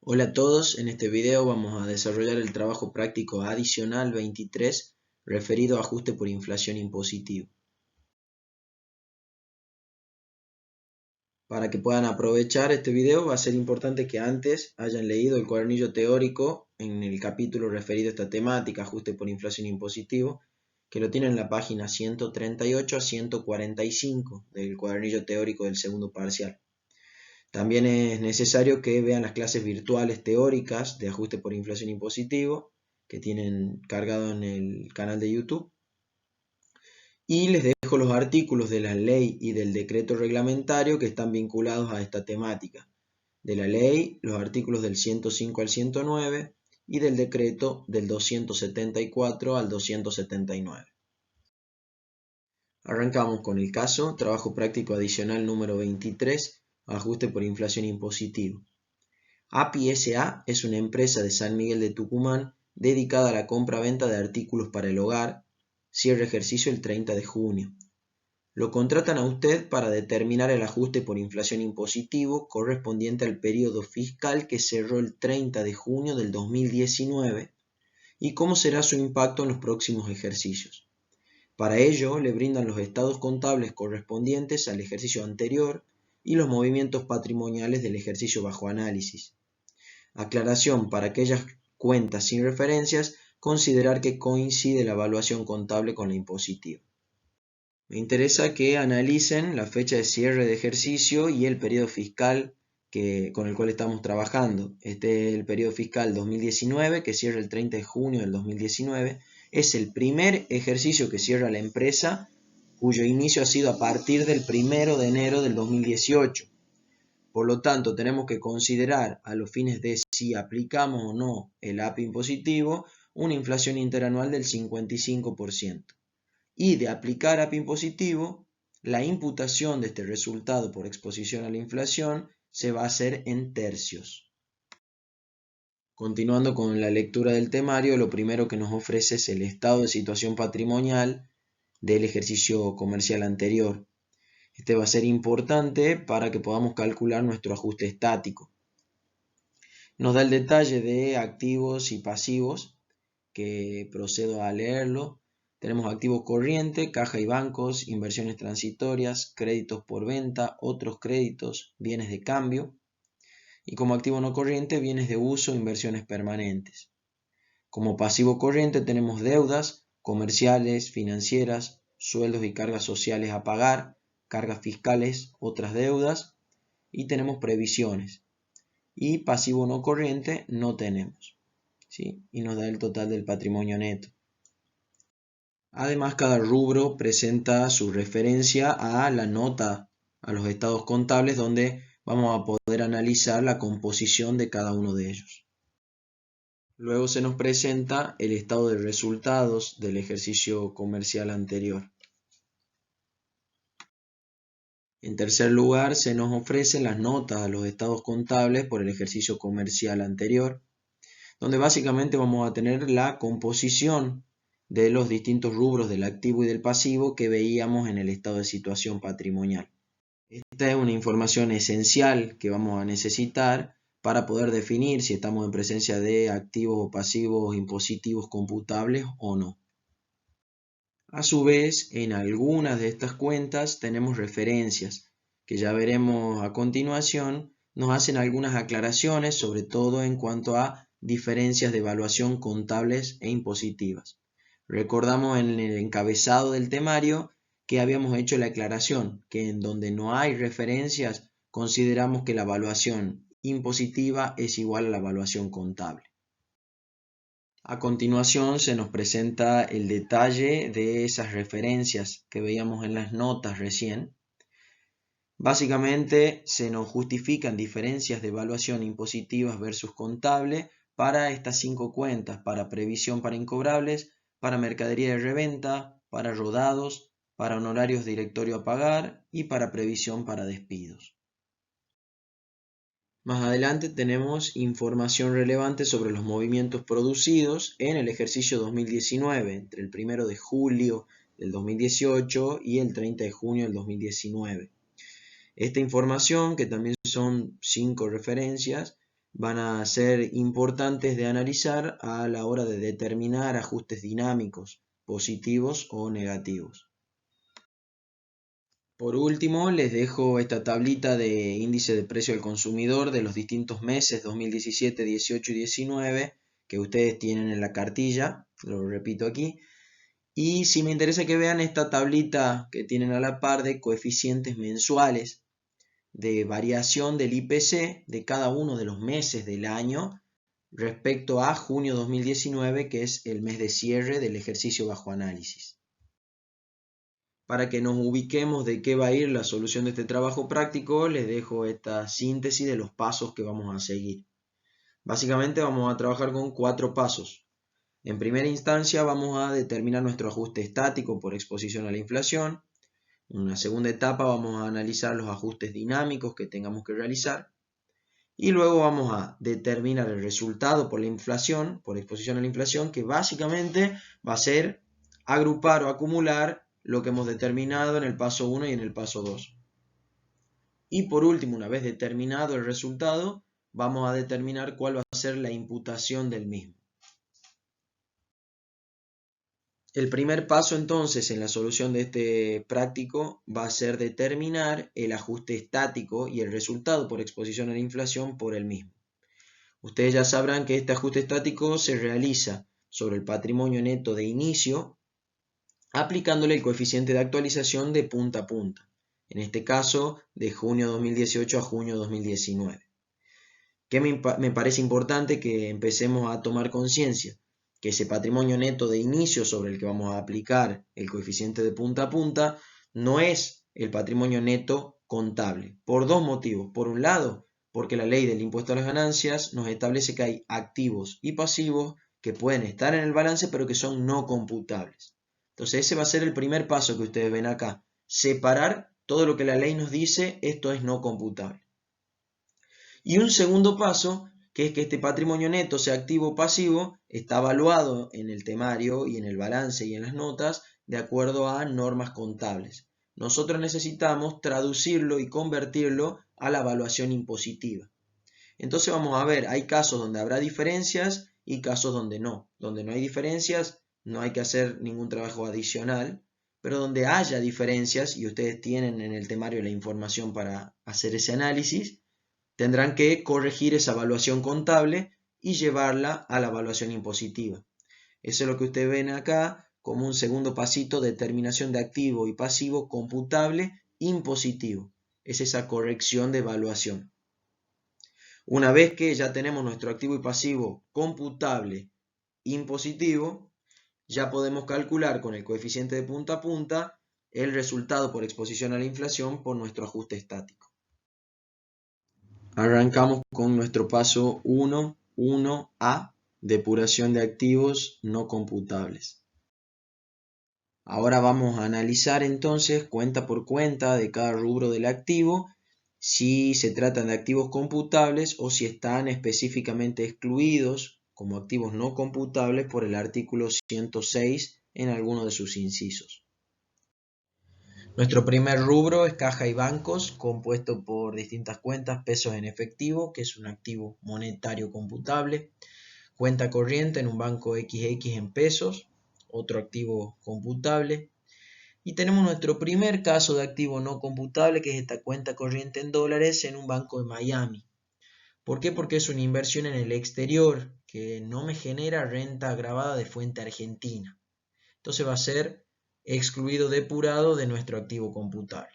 Hola a todos, en este video vamos a desarrollar el trabajo práctico adicional 23 referido a ajuste por inflación impositivo. Para que puedan aprovechar este video va a ser importante que antes hayan leído el cuadernillo teórico en el capítulo referido a esta temática, ajuste por inflación impositivo, que lo tienen en la página 138 a 145 del cuadernillo teórico del segundo parcial. También es necesario que vean las clases virtuales teóricas de ajuste por inflación impositivo que tienen cargado en el canal de YouTube. Y les dejo los artículos de la ley y del decreto reglamentario que están vinculados a esta temática. De la ley, los artículos del 105 al 109 y del decreto del 274 al 279. Arrancamos con el caso, trabajo práctico adicional número 23, ajuste por inflación impositivo. API S.A. es una empresa de San Miguel de Tucumán dedicada a la compra-venta de artículos para el hogar, cierre ejercicio el 30 de junio. Lo contratan a usted para determinar el ajuste por inflación impositivo correspondiente al periodo fiscal que cerró el 30 de junio del 2019 y cómo será su impacto en los próximos ejercicios. Para ello, le brindan los estados contables correspondientes al ejercicio anterior y los movimientos patrimoniales del ejercicio bajo análisis. Aclaración: para aquellas cuentas sin referencias, considerar que coincide la evaluación contable con la impositiva. Me interesa que analicen la fecha de cierre de ejercicio y el periodo fiscal con el cual estamos trabajando. Este es el periodo fiscal 2019, que cierra el 30 de junio del 2019. Es el primer ejercicio que cierra la empresa, cuyo inicio ha sido a partir del 1 de enero del 2018. Por lo tanto, tenemos que considerar a los fines de si aplicamos o no el API impositivo una inflación interanual del 55%. Y de aplicar API impositivo, la imputación de este resultado por exposición a la inflación se va a hacer en tercios. Continuando con la lectura del temario, lo primero que nos ofrece es el estado de situación patrimonial del ejercicio comercial anterior. Este va a ser importante para que podamos calcular nuestro ajuste estático. Nos da el detalle de activos y pasivos, que procedo a leerlo. Tenemos activos corriente, caja y bancos, inversiones transitorias, créditos por venta, otros créditos, bienes de cambio. Y como activo no corriente, bienes de uso, inversiones permanentes. Como pasivo corriente tenemos deudas comerciales, financieras, sueldos y cargas sociales a pagar, cargas fiscales, otras deudas, y tenemos previsiones. Y pasivo no corriente no tenemos, ¿sí? Y nos da el total del patrimonio neto. Además, cada rubro presenta su referencia a la nota, a los estados contables, donde vamos a poder analizar la composición de cada uno de ellos. Luego se nos presenta el estado de resultados del ejercicio comercial anterior. En tercer lugar, se nos ofrecen las notas a los estados contables por el ejercicio comercial anterior, donde básicamente vamos a tener la composición de los distintos rubros del activo y del pasivo que veíamos en el estado de situación patrimonial. Esta es una información esencial que vamos a necesitar para poder definir si estamos en presencia de activos o pasivos impositivos computables o no. A su vez, en algunas de estas cuentas tenemos referencias, que ya veremos a continuación. Nos hacen algunas aclaraciones, sobre todo en cuanto a diferencias de evaluación contables e impositivas. Recordamos en el encabezado del temario que habíamos hecho la aclaración, que en donde no hay referencias consideramos que la evaluación impositiva es igual a la evaluación contable. A continuación se nos presenta el detalle de esas referencias que veíamos en las notas recién. Básicamente se nos justifican diferencias de evaluación impositivas versus contable para estas 5 cuentas: para previsión para incobrables, para mercadería de reventa, para rodados, para honorarios de directorio a pagar y para previsión para despidos. Más adelante tenemos información relevante sobre los movimientos producidos en el ejercicio 2019, entre el 1 de julio del 2018 y el 30 de junio del 2019. Esta información, que también son 5 referencias, van a ser importantes de analizar a la hora de determinar ajustes dinámicos, positivos o negativos. Por último, les dejo esta tablita de índice de precio al consumidor de los distintos meses 2017, 18 y 19 que ustedes tienen en la cartilla, lo repito aquí. Y si me interesa que vean esta tablita que tienen a la par de coeficientes mensuales de variación del IPC de cada uno de los meses del año respecto a junio 2019, que es el mes de cierre del ejercicio bajo análisis. Para que nos ubiquemos de qué va a ir la solución de este trabajo práctico, les dejo esta síntesis de los pasos que vamos a seguir. Básicamente vamos a trabajar con 4 pasos. En primera instancia vamos a determinar nuestro ajuste estático por exposición a la inflación. En una segunda etapa vamos a analizar los ajustes dinámicos que tengamos que realizar. Y luego vamos a determinar el resultado por la inflación, por exposición a la inflación, que básicamente va a ser agrupar o acumular lo que hemos determinado en el paso 1 y en el paso 2. Y por último, una vez determinado el resultado, vamos a determinar cuál va a ser la imputación del mismo. El primer paso entonces en la solución de este práctico va a ser determinar el ajuste estático y el resultado por exposición a la inflación por el mismo. Ustedes ya sabrán que este ajuste estático se realiza sobre el patrimonio neto de inicio aplicándole el coeficiente de actualización de punta a punta, en este caso de junio 2018 a junio 2019. ¿Qué me parece importante que empecemos a tomar conciencia? Que ese patrimonio neto de inicio sobre el que vamos a aplicar el coeficiente de punta a punta no es el patrimonio neto contable, por 2 motivos. Por un lado, porque la ley del impuesto a las ganancias nos establece que hay activos y pasivos que pueden estar en el balance pero que son no computables. Entonces ese va a ser el primer paso que ustedes ven acá, separar todo lo que la ley nos dice, esto es no computable. Y un segundo paso, que es que este patrimonio neto, sea activo o pasivo, está evaluado en el temario y en el balance y en las notas de acuerdo a normas contables. Nosotros necesitamos traducirlo y convertirlo a la evaluación impositiva. Entonces vamos a ver, hay casos donde habrá diferencias y casos donde no. Donde no hay diferencias, no hay que hacer ningún trabajo adicional, pero donde haya diferencias y ustedes tienen en el temario la información para hacer ese análisis, tendrán que corregir esa evaluación contable y llevarla a la evaluación impositiva. Eso es lo que ustedes ven acá como un segundo pasito de determinación de activo y pasivo computable impositivo. Es esa corrección de evaluación. Una vez que ya tenemos nuestro activo y pasivo computable impositivo, ya podemos calcular con el coeficiente de punta a punta el resultado por exposición a la inflación por nuestro ajuste estático. Arrancamos con nuestro paso 1.1a, depuración de activos no computables. Ahora vamos a analizar entonces cuenta por cuenta de cada rubro del activo, si se tratan de activos computables o si están específicamente excluidos como activos no computables por el artículo 106 en alguno de sus incisos. Nuestro primer rubro es caja y bancos, compuesto por distintas cuentas, pesos en efectivo, que es un activo monetario computable, cuenta corriente en un banco XX en pesos, otro activo computable, y tenemos nuestro primer caso de activo no computable, que es esta cuenta corriente en dólares en un banco de Miami. ¿Por qué? Porque es una inversión en el exterior que no me genera renta agravada de fuente argentina. Entonces va a ser excluido, depurado de nuestro activo computable.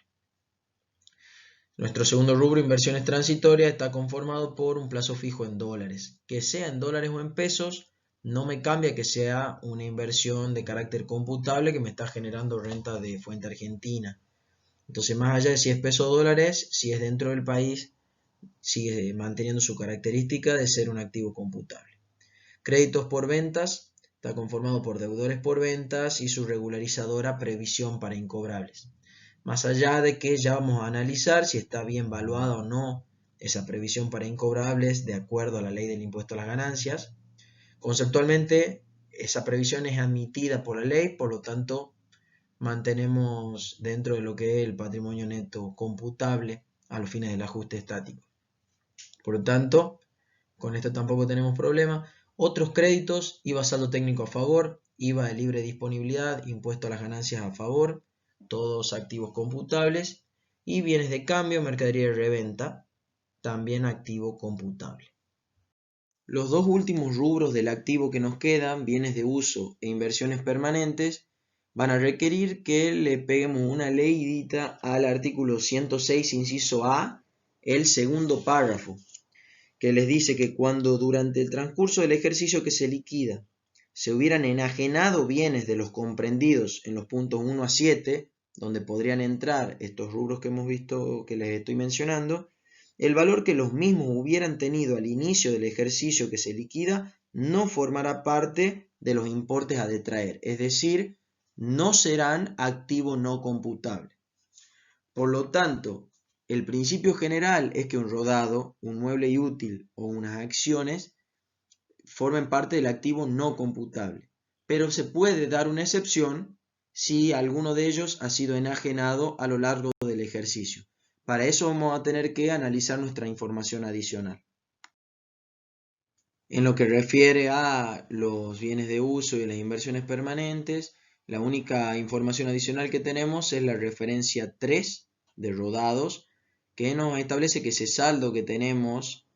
Nuestro segundo rubro, inversiones transitorias, está conformado por un plazo fijo en dólares. Que sea en dólares o en pesos, no me cambia que sea una inversión de carácter computable que me está generando renta de fuente argentina. Entonces, más allá de si es peso o dólares, si es dentro del país, sigue manteniendo su característica de ser un activo computable. Créditos por ventas, está conformado por deudores por ventas y su regularizadora previsión para incobrables. Más allá de que ya vamos a analizar si está bien valuada o no esa previsión para incobrables de acuerdo a la ley del impuesto a las ganancias. Conceptualmente, esa previsión es admitida por la ley, por lo tanto, mantenemos dentro de lo que es el patrimonio neto computable a los fines del ajuste estático. Por lo tanto, con esto tampoco tenemos problema. Otros créditos, IVA saldo técnico a favor, IVA de libre disponibilidad, impuesto a las ganancias a favor, todos activos computables. Y bienes de cambio, mercadería de reventa, también activo computable. Los dos últimos rubros del activo que nos quedan, bienes de uso e inversiones permanentes, van a requerir que le peguemos una leidita al artículo 106, inciso A, el segundo párrafo, que les dice que cuando durante el transcurso del ejercicio que se liquida se hubieran enajenado bienes de los comprendidos en los puntos 1 a 7, donde podrían entrar estos rubros que hemos visto que les estoy mencionando, el valor que los mismos hubieran tenido al inicio del ejercicio que se liquida no formará parte de los importes a detraer, es decir, no serán activo no computable. Por lo tanto, el principio general es que un rodado, un mueble y útil o unas acciones formen parte del activo no computable, pero se puede dar una excepción si alguno de ellos ha sido enajenado a lo largo del ejercicio. Para eso vamos a tener que analizar nuestra información adicional. En lo que refiere a los bienes de uso y las inversiones permanentes, la única información adicional que tenemos es la referencia 3 de rodados, que nos establece que ese saldo que tenemos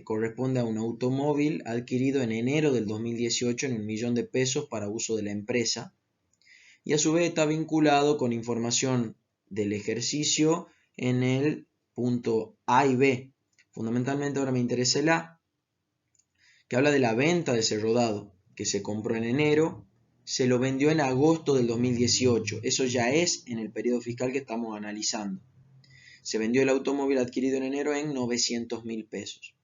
corresponde a un automóvil adquirido en enero del 2018 en 1 millón de pesos para uso de la empresa, y a su vez está vinculado con información del ejercicio en el punto A y B. Fundamentalmente ahora me interesa el A, que habla de la venta de ese rodado, que se compró en enero, se lo vendió en agosto del 2018. Eso ya es en el periodo fiscal que estamos analizando. Se vendió el automóvil adquirido en enero en 900.000 pesos.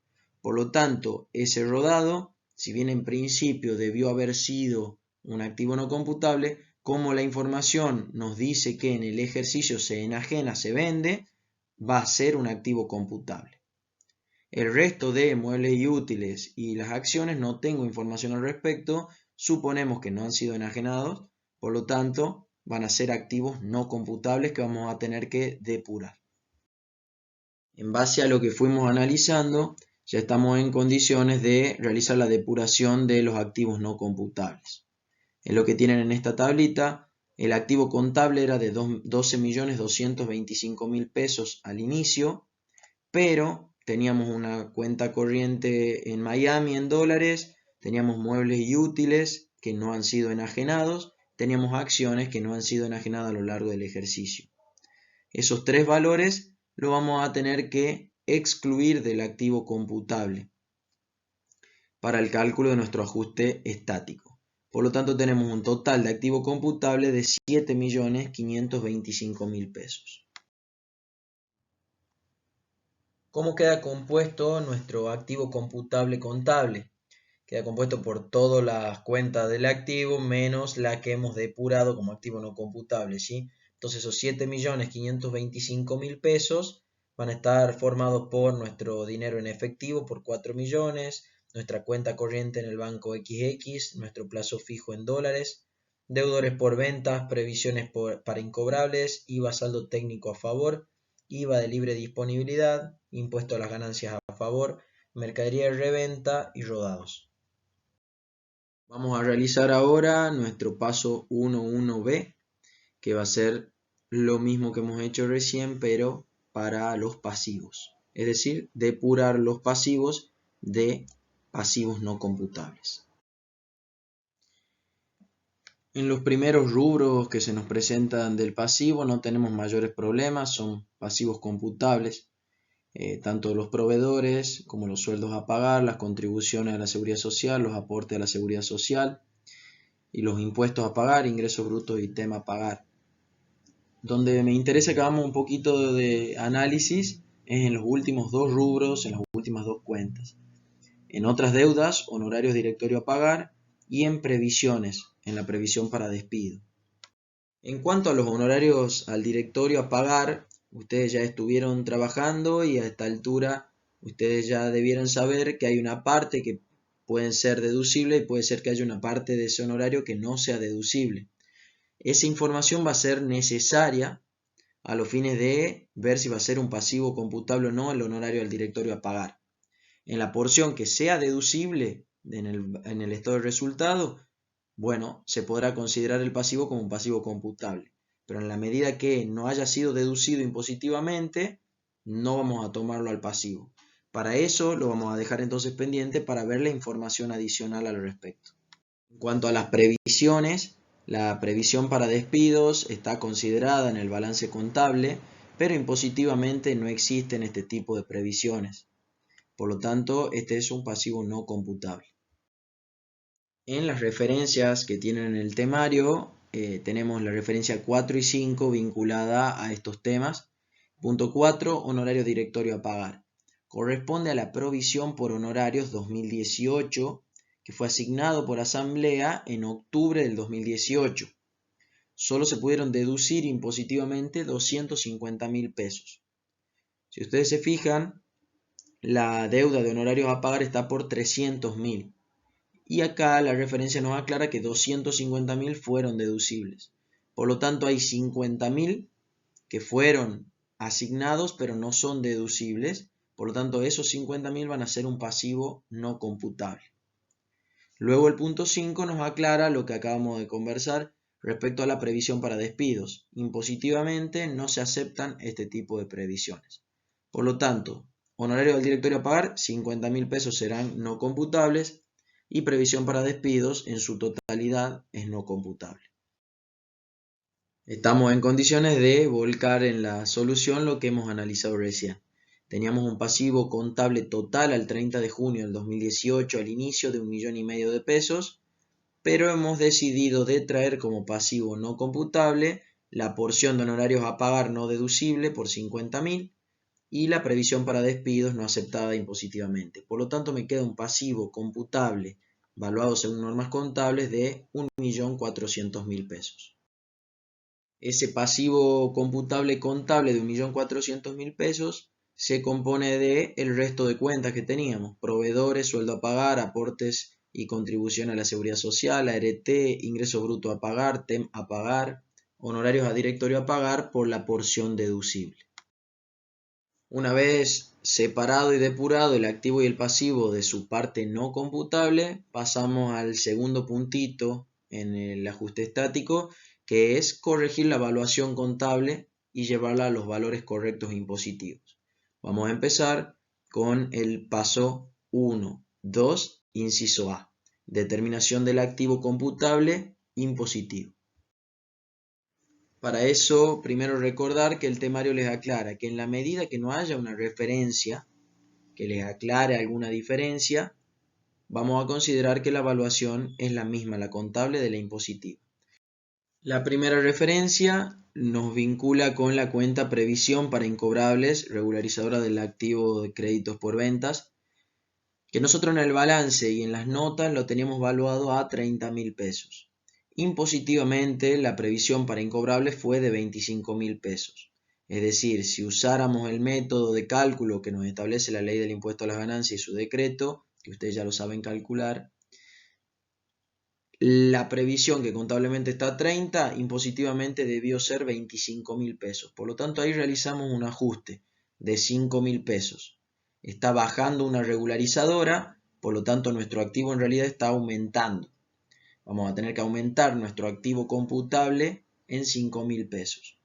Por lo tanto, ese rodado, si bien en principio debió haber sido un activo no computable, como la información nos dice que en el ejercicio se enajena, se vende, va a ser un activo computable. El resto de muebles y útiles y las acciones no tengo información al respecto, suponemos que no han sido enajenados, por lo tanto van a ser activos no computables que vamos a tener que depurar. En base a lo que fuimos analizando, ya estamos en condiciones de realizar la depuración de los activos no computables. En lo que tienen en esta tablita, el activo contable era de 12.225.000 pesos al inicio, pero teníamos una cuenta corriente en Miami en dólares, teníamos muebles y útiles que no han sido enajenados, teníamos acciones que no han sido enajenadas a lo largo del ejercicio. Esos tres valores lo vamos a tener que excluir del activo computable para el cálculo de nuestro ajuste estático. Por lo tanto, tenemos un total de activo computable de 7.525.000 pesos. ¿Cómo queda compuesto nuestro activo computable contable? Queda compuesto por todas las cuentas del activo menos la que hemos depurado como activo no computable, ¿sí? Entonces esos 7.525.000 pesos van a estar formados por nuestro dinero en efectivo por 4 millones, nuestra cuenta corriente en el banco XX, nuestro plazo fijo en dólares, deudores por ventas, previsiones para incobrables, IVA saldo técnico a favor, IVA de libre disponibilidad, impuesto a las ganancias a favor, mercadería de reventa y rodados. Vamos a realizar ahora nuestro paso 1.1b, que va a ser lo mismo que hemos hecho recién, pero para los pasivos. Es decir, depurar los pasivos de pasivos no computables. En los primeros rubros que se nos presentan del pasivo no tenemos mayores problemas, son pasivos computables. Tanto los proveedores como los sueldos a pagar, las contribuciones a la seguridad social, los aportes a la seguridad social y los impuestos a pagar, ingresos brutos y tema a pagar. Donde me interesa que hagamos un poquito de análisis es en los últimos dos rubros, en las últimas dos cuentas. En otras deudas, honorarios directorio a pagar y en previsiones, en la previsión para despido. En cuanto a los honorarios al directorio a pagar, ustedes ya estuvieron trabajando y a esta altura ustedes ya debieron saber que hay una parte que pueden ser deducible y puede ser que haya una parte de ese honorario que no sea deducible. Esa información va a ser necesaria a los fines de ver si va a ser un pasivo computable o no el honorario al directorio a pagar. En la porción que sea deducible en el estado de resultado, bueno, se podrá considerar el pasivo como un pasivo computable. Pero en la medida que no haya sido deducido impositivamente, no vamos a tomarlo al pasivo. Para eso lo vamos a dejar entonces pendiente para ver la información adicional al respecto. En cuanto a las previsiones, la previsión para despidos está considerada en el balance contable, pero impositivamente no existen este tipo de previsiones. Por lo tanto, este es un pasivo no computable. En las referencias que tienen en el temario, tenemos la referencia 4 y 5 vinculada a estos temas. Punto 4, honorario directorio a pagar. Corresponde a la provisión por honorarios 2018, que fue asignado por asamblea en octubre del 2018. Solo se pudieron deducir impositivamente 250.000 pesos. Si ustedes se fijan, la deuda de honorarios a pagar está por 300.000. Y acá la referencia nos aclara que 250.000 fueron deducibles. Por lo tanto, hay 50.000 que fueron asignados pero no son deducibles. Por lo tanto, esos 50.000 van a ser un pasivo no computable. Luego el punto 5 nos aclara lo que acabamos de conversar respecto a la previsión para despidos. Impositivamente no se aceptan este tipo de previsiones. Por lo tanto, honorario del directorio a pagar, 50.000 pesos serán no computables y previsión para despidos en su totalidad es no computable. Estamos en condiciones de volcar en la solución lo que hemos analizado recién. Teníamos un pasivo contable total al 30 de junio del 2018 al inicio de 1,5 millones de pesos, pero hemos decidido detraer como pasivo no computable la porción de honorarios a pagar no deducible por 50.000 y la previsión para despidos no aceptada impositivamente. Por lo tanto, me queda un pasivo computable valuado según normas contables de 1.400.000 pesos. Ese pasivo computable contable de 1.400.000 pesos se compone de el resto de cuentas que teníamos: proveedores, sueldo a pagar, aportes y contribución a la seguridad social, ART, ingreso bruto a pagar, TEM a pagar, honorarios a directorio a pagar por la porción deducible. Una vez separado y depurado el activo y el pasivo de su parte no computable, pasamos al segundo puntito en el ajuste estático, que es corregir la evaluación contable y llevarla a los valores correctos e impositivos. Vamos a empezar con el paso 1, 2, inciso A, determinación del activo computable impositivo. Para eso, primero recordar que el temario les aclara que en la medida que no haya una referencia que les aclare alguna diferencia, vamos a considerar que la evaluación es la misma, la contable de la impositiva. La primera referencia nos vincula con la cuenta previsión para incobrables, regularizadora del activo de créditos por ventas, que nosotros en el balance y en las notas lo teníamos valuado a 30.000 pesos. Impositivamente, la previsión para incobrables fue de 25.000 pesos. Es decir, si usáramos el método de cálculo que nos establece la ley del impuesto a las ganancias y su decreto, que ustedes ya lo saben calcular, la previsión que contablemente está a 30, impositivamente debió ser 25.000 pesos. Por lo tanto, ahí realizamos un ajuste de 5.000 pesos. Está bajando una regularizadora, por lo tanto nuestro activo en realidad está aumentando. Vamos a tener que aumentar nuestro activo computable en 5.000 pesos.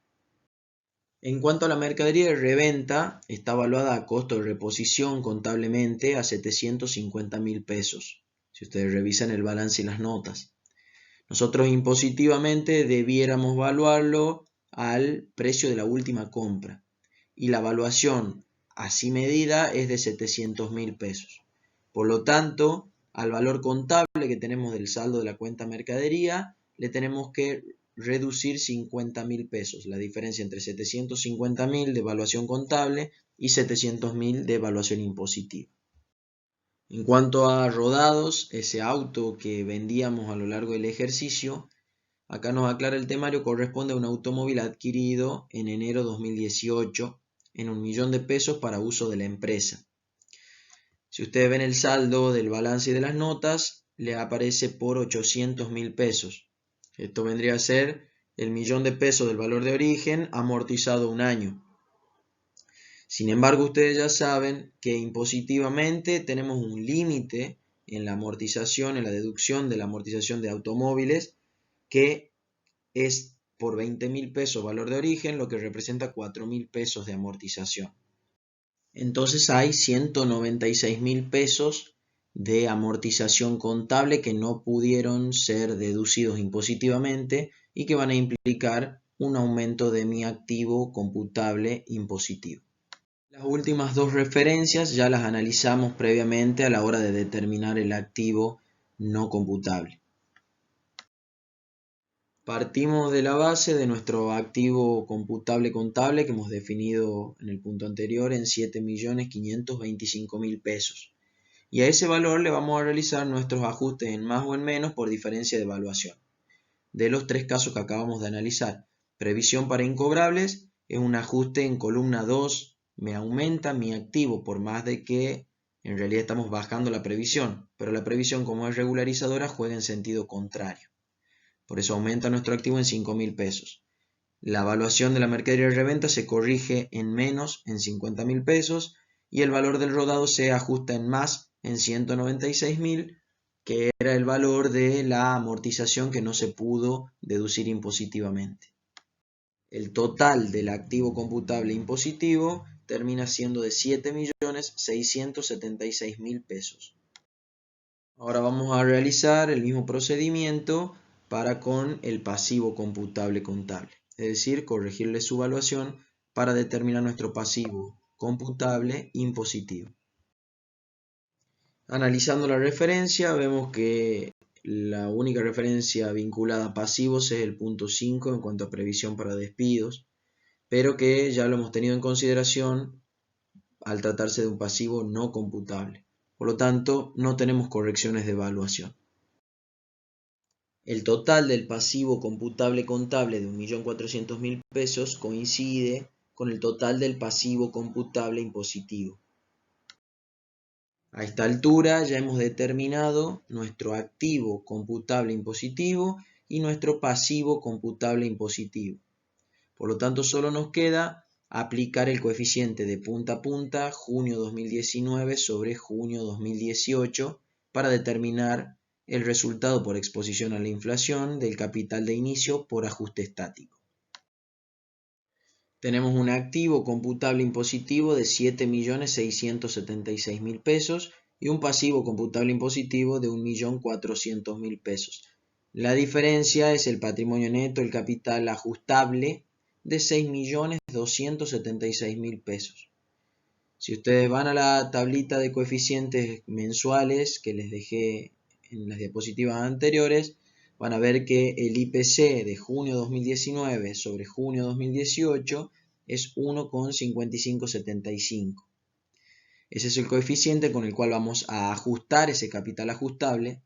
En cuanto a la mercadería de reventa, está evaluada a costo de reposición contablemente a 750.000 pesos. Si ustedes revisan el balance y las notas. Nosotros impositivamente debiéramos evaluarlo al precio de la última compra. Y la evaluación así medida es de 700.000 pesos. Por lo tanto, al valor contable que tenemos del saldo de la cuenta mercadería, le tenemos que reducir 50.000 pesos, la diferencia entre 750.000 de evaluación contable y 700.000 de evaluación impositiva. En cuanto a rodados, ese auto que vendíamos a lo largo del ejercicio, acá nos aclara el temario, corresponde a un automóvil adquirido en enero 2018 en 1 millón de pesos para uso de la empresa. Si ustedes ven el saldo del balance y de las notas, le aparece por 800.000 pesos. Esto vendría a ser el millón de pesos del valor de origen amortizado un año. Sin embargo, ustedes ya saben que impositivamente tenemos un límite en la amortización, en la deducción de la amortización de automóviles, que es por 20.000 pesos valor de origen, lo que representa 4.000 pesos de amortización. Entonces hay 196.000 pesos de amortización contable que no pudieron ser deducidos impositivamente y que van a implicar un aumento de mi activo computable impositivo. Las últimas dos referencias ya las analizamos previamente a la hora de determinar el activo no computable. Partimos de la base de nuestro activo computable contable que hemos definido en el punto anterior en 7.525.000 pesos. Y a ese valor le vamos a realizar nuestros ajustes en más o en menos por diferencia de evaluación. De los tres casos que acabamos de analizar, previsión para incobrables es un ajuste en columna 2, me aumenta mi activo por más de que en realidad estamos bajando la previsión, pero la previsión como es regularizadora juega en sentido contrario. Por eso aumenta nuestro activo en 5.000 pesos. La evaluación de la mercadería de reventa se corrige en menos en 50.000 pesos y el valor del rodado se ajusta en más en 196.000, que era el valor de la amortización que no se pudo deducir impositivamente. El total del activo computable impositivo termina siendo de 7.676.000 pesos. Ahora vamos a realizar el mismo procedimiento para con el pasivo computable contable, es decir, corregirle su evaluación para determinar nuestro pasivo computable impositivo. Analizando la referencia, vemos que la única referencia vinculada a pasivos es el punto 5 en cuanto a previsión para despidos, pero que ya lo hemos tenido en consideración al tratarse de un pasivo no computable. Por lo tanto, no tenemos correcciones de evaluación. El total del pasivo computable contable de 1.400.000 pesos coincide con el total del pasivo computable impositivo. A esta altura ya hemos determinado nuestro activo computable impositivo y nuestro pasivo computable impositivo. Por lo tanto, solo nos queda aplicar el coeficiente de punta a punta junio 2019 sobre junio 2018 para determinar el resultado por exposición a la inflación del capital de inicio por ajuste estático. Tenemos un activo computable impositivo de 7.676.000 pesos y un pasivo computable impositivo de 1.400.000 pesos. La diferencia es el patrimonio neto, el capital ajustable de 6.276.000 pesos. Si ustedes van a la tablita de coeficientes mensuales que les dejé en las diapositivas anteriores, van a ver que el IPC de junio 2019 sobre junio 2018 es 1,5575. Ese es el coeficiente con el cual vamos a ajustar ese capital ajustable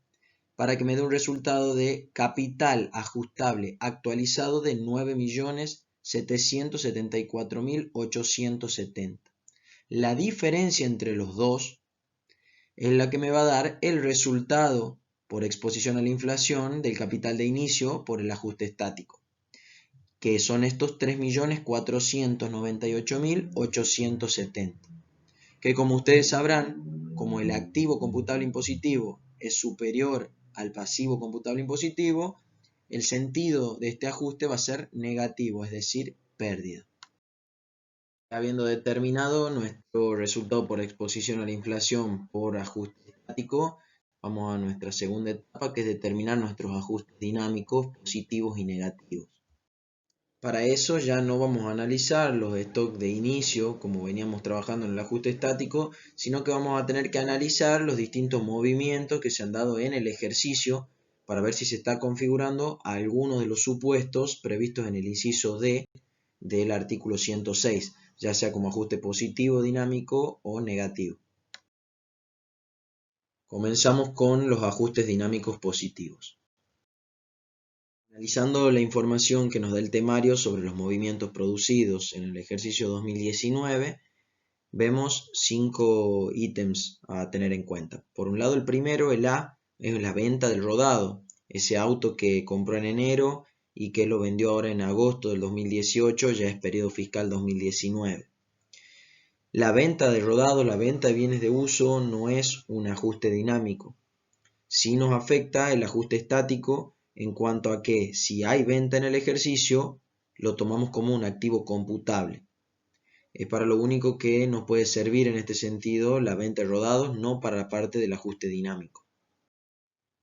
para que me dé un resultado de capital ajustable actualizado de 9.774.870. La diferencia entre los dos es la que me va a dar el resultado por exposición a la inflación del capital de inicio por el ajuste estático, que son estos 3.498.870, que como ustedes sabrán, como el activo computable impositivo es superior al pasivo computable impositivo, el sentido de este ajuste va a ser negativo, es decir, pérdida. Habiendo determinado nuestro resultado por exposición a la inflación por ajuste estático, vamos a nuestra segunda etapa, que es determinar nuestros ajustes dinámicos positivos y negativos. Para eso ya no vamos a analizar los stocks de inicio como veníamos trabajando en el ajuste estático, sino que vamos a tener que analizar los distintos movimientos que se han dado en el ejercicio para ver si se está configurando alguno de los supuestos previstos en el inciso D del artículo 106, ya sea como ajuste positivo, dinámico o negativo. Comenzamos con los ajustes dinámicos positivos. Analizando la información que nos da el temario sobre los movimientos producidos en el ejercicio 2019, vemos 5 ítems a tener en cuenta. Por un lado, el primero, el A, es la venta del rodado, ese auto que compró en enero y que lo vendió ahora en agosto del 2018, ya es periodo fiscal 2019. La venta de rodados, la venta de bienes de uso no es un ajuste dinámico. Sí nos afecta el ajuste estático en cuanto a que si hay venta en el ejercicio, lo tomamos como un activo computable. Es para lo único que nos puede servir en este sentido la venta de rodados, no para la parte del ajuste dinámico.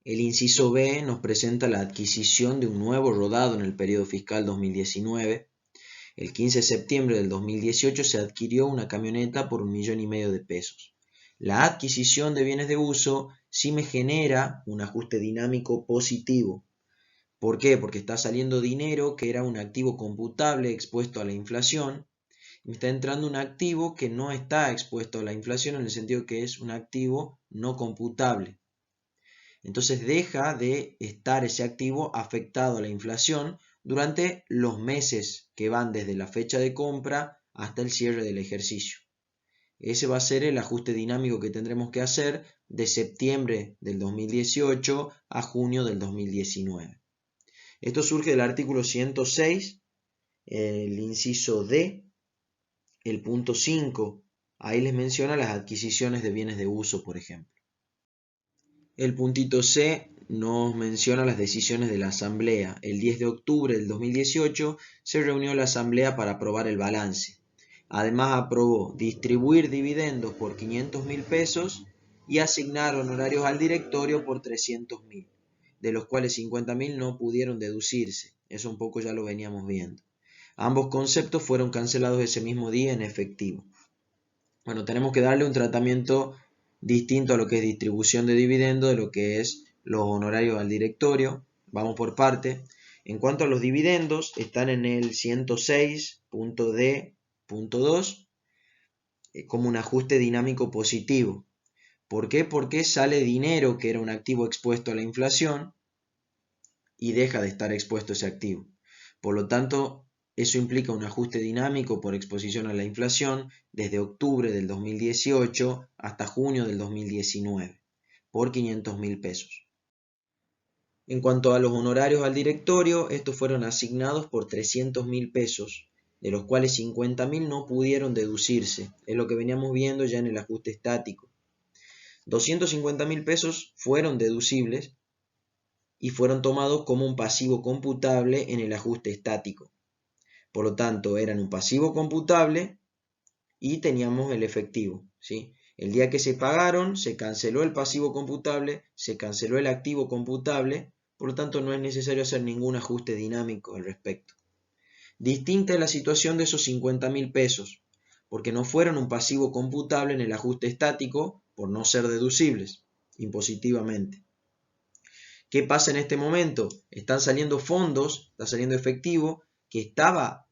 El inciso B nos presenta la adquisición de un nuevo rodado en el periodo fiscal 2019. El 15 de septiembre del 2018 se adquirió una camioneta por 1,5 millones de pesos. La adquisición de bienes de uso sí me genera un ajuste dinámico positivo. ¿Por qué? Porque está saliendo dinero que era un activo computable expuesto a la inflación. Me está entrando un activo que no está expuesto a la inflación en el sentido que es un activo no computable. Entonces deja de estar ese activo afectado a la inflación durante los meses que van desde la fecha de compra hasta el cierre del ejercicio. Ese va a ser el ajuste dinámico que tendremos que hacer de septiembre del 2018 a junio del 2019. Esto surge del artículo 106, el inciso D, el punto 5. Ahí les menciona las adquisiciones de bienes de uso, por ejemplo. El puntito C nos menciona las decisiones de la Asamblea. El 10 de octubre del 2018 se reunió la Asamblea para aprobar el balance. Además aprobó distribuir dividendos por 500.000 pesos y asignar honorarios al directorio por 300.000, de los cuales 50.000 no pudieron deducirse. Eso un poco ya lo veníamos viendo. Ambos conceptos fueron cancelados ese mismo día en efectivo. Bueno, tenemos que darle un tratamiento distinto a lo que es distribución de dividendos, de lo que es los honorarios al directorio. Vamos por parte. En cuanto a los dividendos, están en el 106.d.2 como un ajuste dinámico positivo. ¿Por qué? Porque sale dinero que era un activo expuesto a la inflación y deja de estar expuesto ese activo. Por lo tanto, eso implica un ajuste dinámico por exposición a la inflación desde octubre del 2018 hasta junio del 2019 por 500.000 pesos. En cuanto a los honorarios al directorio, estos fueron asignados por 300.000 pesos, de los cuales 50.000 no pudieron deducirse. Es lo que veníamos viendo ya en el ajuste estático. 250.000 pesos fueron deducibles y fueron tomados como un pasivo computable en el ajuste estático. Por lo tanto, eran un pasivo computable y teníamos el efectivo, ¿sí? El día que se pagaron, se canceló el pasivo computable, se canceló el activo computable, por lo tanto no es necesario hacer ningún ajuste dinámico al respecto. Distinta es la situación de esos 50.000 pesos, porque no fueron un pasivo computable en el ajuste estático por no ser deducibles impositivamente. ¿Qué pasa en este momento? Están saliendo fondos, está saliendo efectivo que estaba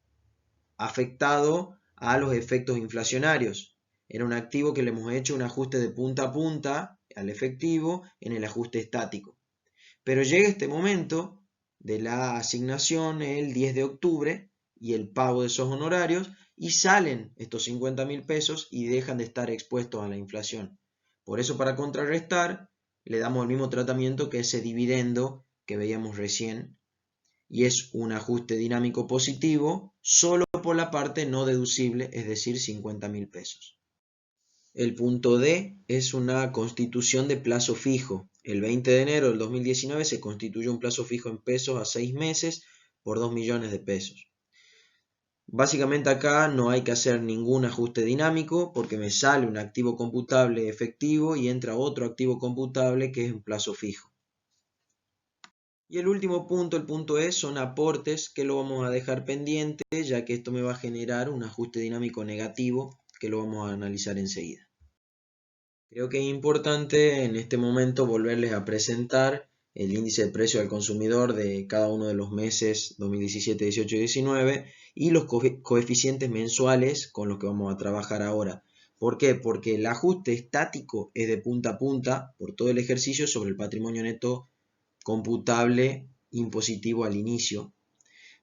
afectado a los efectos inflacionarios. Era un activo que le hemos hecho un ajuste de punta a punta al efectivo en el ajuste estático. Pero llega este momento de la asignación el 10 de octubre y el pago de esos honorarios y salen estos 50.000 pesos y dejan de estar expuestos a la inflación. Por eso, para contrarrestar, le damos el mismo tratamiento que ese dividendo que veíamos recién, y es un ajuste dinámico positivo solo por la parte no deducible, es decir, 50.000 pesos. El punto D es una constitución de plazo fijo. El 20 de enero del 2019 se constituyó un plazo fijo en pesos a 6 meses por 2 millones de pesos. Básicamente acá no hay que hacer ningún ajuste dinámico porque me sale un activo computable efectivo y entra otro activo computable que es en plazo fijo. Y el último punto, el punto E, son aportes que lo vamos a dejar pendiente, ya que esto me va a generar un ajuste dinámico negativo que lo vamos a analizar enseguida. Creo que es importante en este momento volverles a presentar el índice de precio al consumidor de cada uno de los meses 2017, 18 y 19 y los coeficientes mensuales con los que vamos a trabajar ahora. ¿Por qué? Porque el ajuste estático es de punta a punta por todo el ejercicio sobre el patrimonio neto computable impositivo al inicio,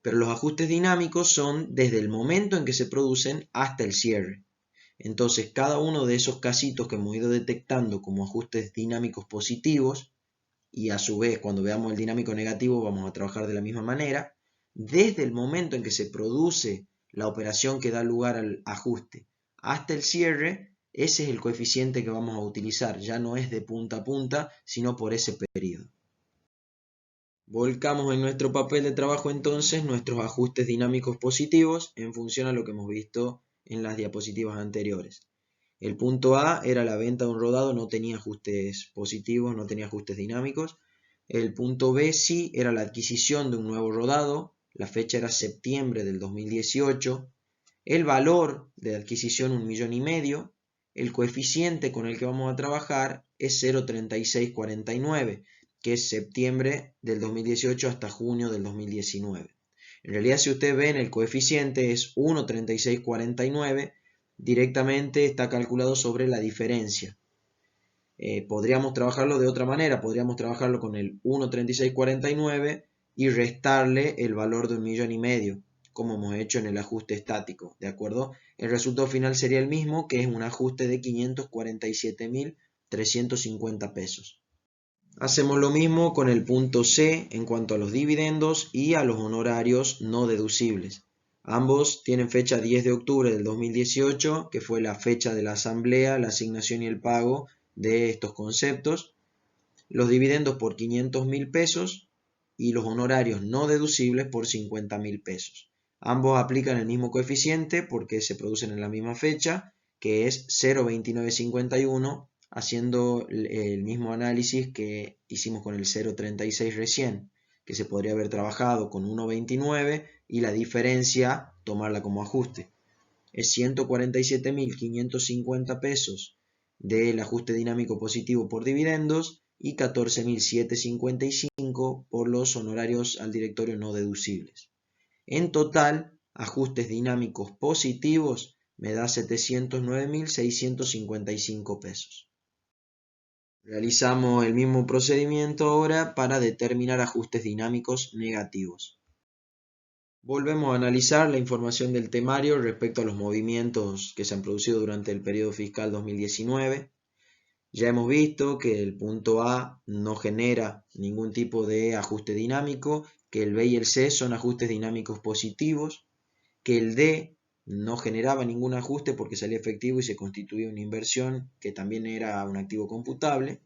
pero los ajustes dinámicos son desde el momento en que se producen hasta el cierre. Entonces, cada uno de esos casitos que hemos ido detectando como ajustes dinámicos positivos, y a su vez cuando veamos el dinámico negativo vamos a trabajar de la misma manera, desde el momento en que se produce la operación que da lugar al ajuste hasta el cierre, ese es el coeficiente que vamos a utilizar, ya no es de punta a punta, sino por ese periodo. Volcamos en nuestro papel de trabajo entonces nuestros ajustes dinámicos positivos en función a lo que hemos visto en las diapositivas anteriores. El punto A era la venta de un rodado, no tenía ajustes positivos, no tenía ajustes dinámicos. El punto B sí era la adquisición de un nuevo rodado, la fecha era septiembre del 2018. El valor de adquisición 1,5 millones. El coeficiente con el que vamos a trabajar es 0,3649, que es septiembre del 2018 hasta junio del 2019. En realidad, si ustedes ven, el coeficiente es 1,3649, directamente está calculado sobre la diferencia. Podríamos trabajarlo de otra manera, podríamos trabajarlo con el 1,3649 y restarle el valor de 1,5 millones, como hemos hecho en el ajuste estático, ¿de acuerdo? El resultado final sería el mismo, que es un ajuste de 547.350 pesos. Hacemos lo mismo con el punto C en cuanto a los dividendos y a los honorarios no deducibles. Ambos tienen fecha 10 de octubre del 2018, que fue la fecha de la asamblea, la asignación y el pago de estos conceptos. Los dividendos por 500.000 pesos y los honorarios no deducibles por 50.000 pesos. Ambos aplican el mismo coeficiente porque se producen en la misma fecha, que es 0,2951, haciendo el mismo análisis que hicimos con el 0,36 recién, que se podría haber trabajado con 1,29 y la diferencia tomarla como ajuste. Es 147.550 pesos del ajuste dinámico positivo por dividendos y 14.755 por los honorarios al directorio no deducibles. En total, ajustes dinámicos positivos me da 709.655 pesos. Realizamos el mismo procedimiento ahora para determinar ajustes dinámicos negativos. Volvemos a analizar la información del temario respecto a los movimientos que se han producido durante el periodo fiscal 2019. Ya hemos visto que el punto A no genera ningún tipo de ajuste dinámico, que el B y el C son ajustes dinámicos positivos, que el D no generaba ningún ajuste porque salía efectivo y se constituía una inversión que también era un activo computable.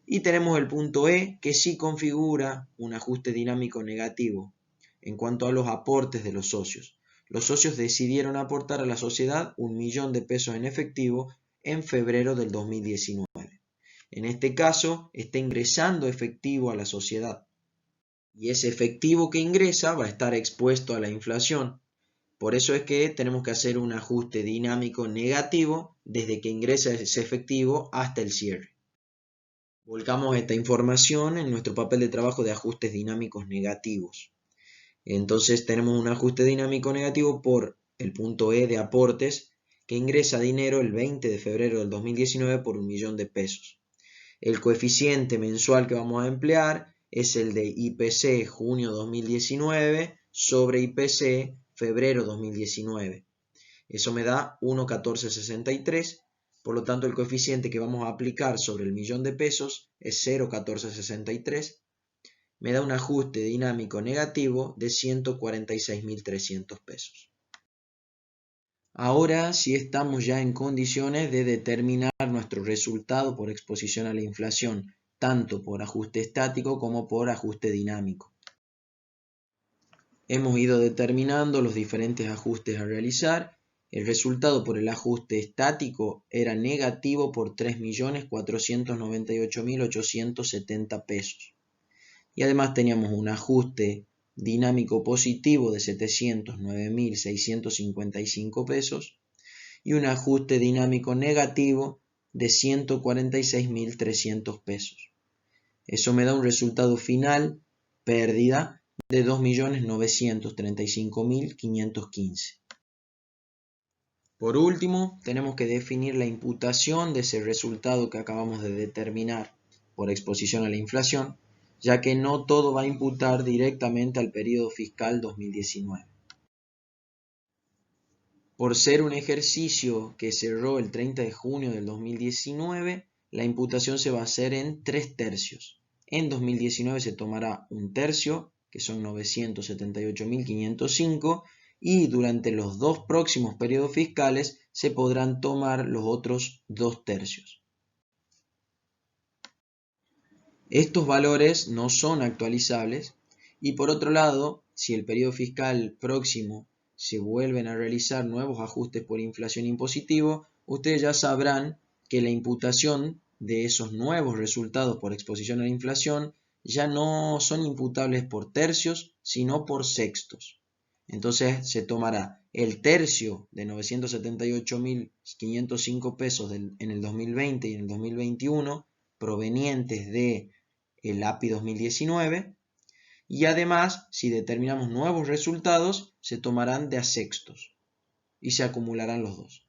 Y tenemos el punto E, que sí configura un ajuste dinámico negativo en cuanto a los aportes de los socios. Los socios decidieron aportar a la sociedad 1 millón de pesos en efectivo en febrero del 2019. En este caso, está ingresando efectivo a la sociedad. Y ese efectivo que ingresa va a estar expuesto a la inflación. Por eso es que tenemos que hacer un ajuste dinámico negativo desde que ingresa ese efectivo hasta el cierre. Volcamos esta información en nuestro papel de trabajo de ajustes dinámicos negativos. Entonces tenemos un ajuste dinámico negativo por el punto E de aportes, que ingresa dinero el 20 de febrero del 2019 por 1 millón de pesos. El coeficiente mensual que vamos a emplear es el de IPC junio 2019 sobre IPC febrero 2019. Eso me da 1,1463. Por lo tanto, el coeficiente que vamos a aplicar sobre el millón de pesos es 0,1463. Me da un ajuste dinámico negativo de 146.300 pesos. Ahora sí estamos ya en condiciones de determinar nuestro resultado por exposición a la inflación, tanto por ajuste estático como por ajuste dinámico. Hemos ido determinando los diferentes ajustes a realizar. El resultado por el ajuste estático era negativo por 3.498.870 pesos. Y además teníamos un ajuste dinámico positivo de 709.655 pesos y un ajuste dinámico negativo de 146.300 pesos. Eso me da un resultado final, pérdida, de 2.935.515. Por último, tenemos que definir la imputación de ese resultado que acabamos de determinar por exposición a la inflación, ya que no todo va a imputar directamente al periodo fiscal 2019. Por ser un ejercicio que cerró el 30 de junio del 2019, la imputación se va a hacer en 3 tercios. En 2019 se tomará 1 tercio, que son 978.505, y durante los 2 próximos periodos fiscales se podrán tomar los otros 2/3. Estos valores no son actualizables y por otro lado, si el periodo fiscal próximo se vuelven a realizar nuevos ajustes por inflación impositivo, ustedes ya sabrán que la imputación de esos nuevos resultados por exposición a la inflación ya no son imputables por tercios, sino por sextos. Entonces se tomará el tercio de 978.505 pesos en el 2020 y en el 2021 provenientes de el API 2019 y además, si determinamos nuevos resultados, se tomarán de a sextos y se acumularán los dos.